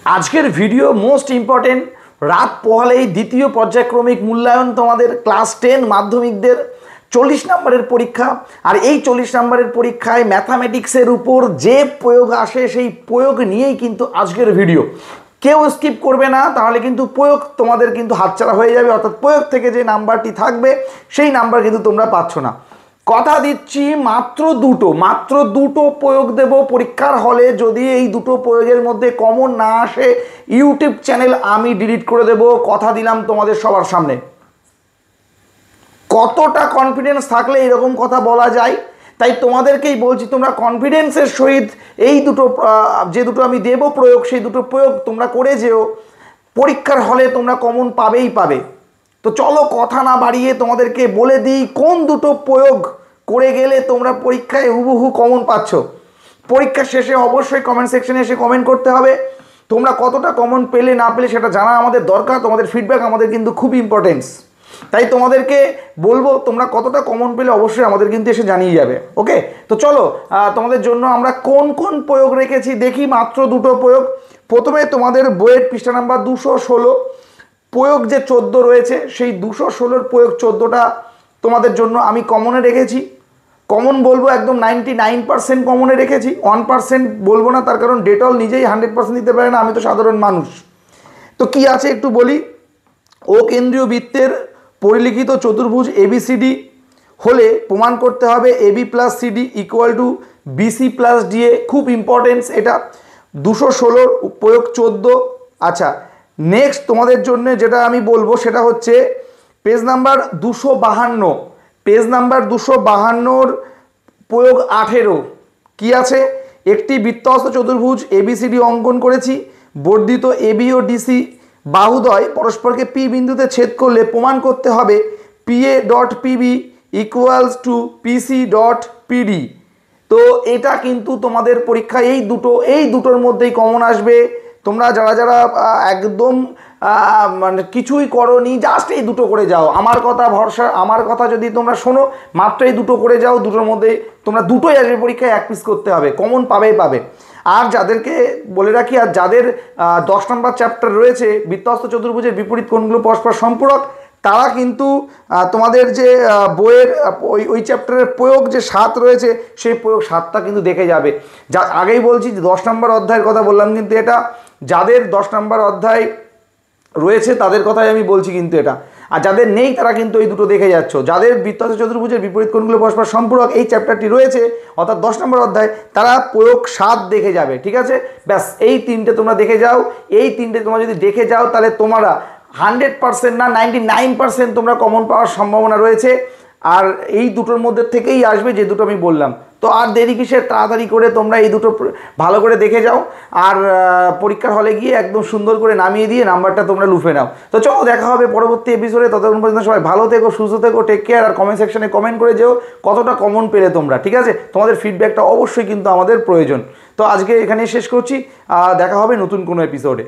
আজকের video most important. রাত পোহালেই দ্বিতীয় পর্যায়ক্রমিক মূল্যায়ন তোমাদের ক্লাস 10 মাধ্যমিকদের 40 নম্বরের পরীক্ষা। আর এই 40 নম্বরের পরীক্ষায় ম্যাথামেটিক্সের উপর যে প্রয়োগ আসে সেই প্রয়োগ নিয়েই কিন্তু আজকের ভিডিও। কেউ স্কিপ করবে না, তাহলে কিন্তু প্রয়োগ তোমাদের কিন্তু হাতছাড়া হয়ে যাবে, অর্থাৎ প্রয়োগ থেকে যে নাম্বারটি থাকবে সেই নাম্বার কিন্তু তোমরা পাচ্ছ না। কথা দিচ্ছি মাত্র দুটো প্রয়োগ দেব পরীক্ষার হলে। যদি এই দুটো প্রয়োগের মধ্যে কমন না আসে, ইউটিউব চ্যানেল আমি ডিলিট করে দেব, কথা দিলাম তোমাদের সবার সামনে। কতটা কনফিডেন্স থাকলে এরকম কথা বলা যায়, তাই তোমাদেরকেই বলছি তোমরা কনফিডেন্সের সহিত এই দুটো যে দুটো আমি দেব প্রয়োগ, সেই দুটো প্রয়োগ তোমরা করে যেও। পরীক্ষার হলে তোমরা কমন পাবেই পাবে। তো চলো কথা না বাড়িয়ে তোমাদেরকে বলে দিই কোন দুটো প্রয়োগ করে গেলে তোমরা পরীক্ষায় হুবহু কমন পাচ্ছ। পরীক্ষার শেষে অবশ্যই কমেন্ট সেকশনে এসে কমেন্ট করতে হবে। তোমরা কতটা কমন পেলে না পেলে সেটা জানা আমাদের দরকার, তোমাদের ফিডব্যাক আমাদের কিন্তু খুব ইম্পর্টেন্স। তাই তোমাদেরকে বলবো তোমরা কতটা কমন পেলে অবশ্যই আমাদের কিন্তু এসে জানিয়ে যাবে। ওকে, তো চলো তোমাদের জন্য আমরা কোন কোন প্রয়োগ রেখেছি দেখি। মাত্র দুটো প্রয়োগ। প্রথমে তোমাদের বইয়ের পৃষ্ঠা নাম্বার 216 প্রয়োগ যে 14 রয়েছে, সেই 216-র প্রয়োগ 14টা তোমাদের জন্য আমি কমনে রেখেছি। কমন বলবো একদম 99% কমনে রেখেছি, 1% বলবো না, তার কারণ ডেটল নিজেই 100% দিতে পারে না, আমি তো সাধারণ মানুষ। তো কি আছে একটু বলি। ও কেন্দ্রীয় বৃত্তের পরিলিখিত চতুর্ভুজ ABCD হলে প্রমাণ করতে হবে AB + CD = BC + DA। খুব ইম্পর্টেন্স এটা, 216-র প্রয়োগ 14। আচ্ছা, নেক্সট তোমাদের জন্য যেটা আমি বলবো সেটা হচ্ছে পেজ নাম্বার 252। পেজ নাম্বার 252-র প্রয়োগ 18 কি আছে। একটি বৃত্তহস্ত চতুর্ভুজ ABCD অঙ্কন করেছি। বর্ধিত AB ও DC বাহুদ্বয় পরস্পরকে P বিন্দুতে ছেদ করলে প্রমাণ করতে হবে PA.PB = PC.PD। তো এটা কিন্তু তোমাদের পরীক্ষায় এই দুটোর মধ্যেই কমন আসবে। তোমরা যারা একদম মানে কিছুই করোনি, জাস্ট এই দুটো করে যাও, আমার কথা ভরসা, আমার কথা যদি তোমরা শোনো, মাত্র এই দুটো করে যাও। দুটোর মধ্যে তোমরা দুটোই আসবে পরীক্ষায়, 1 পিস করতে হবে, কমন পাবে। আর যাদেরকে বলে রাখি, আর যাদের 10 নম্বর চ্যাপ্টার রয়েছে বৃত্তহস্ত চতুর্ভুজের বিপরীত কোণগুলো পরস্পর সম্পূরক, তারা কিন্তু তোমাদের যে বইয়ের ওই চ্যাপ্টারের প্রয়োগ যে 7 রয়েছে, সেই প্রয়োগ 7টা কিন্তু দেখে যাবে। যা আগেই বলছি যে 10 নম্বর অধ্যায়ের কথা বললাম, কিন্তু এটা যাদের 10 নম্বর অধ্যায় রয়েছে তাদের কথাই আমি বলছি কিন্তু এটা। আর যাদের নেই তারা কিন্তু এই দুটো দেখে যাচ্ছ। যাদের বৃত্তহস্ত চতুর্ভুজের বিপরীত কোণগুলো পরস্পর সম্পূরক এই চ্যাপ্টারটি রয়েছে, অর্থাৎ 10 নম্বর অধ্যায়, তারা প্রয়োগ 7 দেখে যাবে। ঠিক আছে, ব্যাস এই তিনটে তোমরা দেখে যাও। এই তিনটে তোমরা যদি দেখে যাও তাহলে তোমরা 100% না 99% তোমরা কমন পাওয়ার সম্ভাবনা রয়েছে। আর এই দুটোর মধ্যে থেকেই আসবে যে দুটো আমি বললাম। তো আর দেরি কিসের, তাড়াতাড়ি করে তোমরা এই দুটো ভালো করে দেখে যাও, আর পরীক্ষার হলে গিয়ে একদম সুন্দর করে নামিয়ে দিয়ে নাম্বারটা তোমরা লুফে নাও। তো চলো দেখা হবে পরবর্তী এপিসোডে। ততক্ষণ পর্যন্ত সবাই ভালো থেকো, সুস্থ থেকো, টেক কেয়ার। আর কমেন্ট সেকশনে কমেন্ট করে যেও কতটা কমন পেলে তোমরা। ঠিক আছে, তোমাদের ফিডব্যাকটা অবশ্যই কিন্তু আমাদের প্রয়োজন। তো আজকে এখানেই শেষ করছি, দেখা হবে নতুন কোনো এপিসোডে।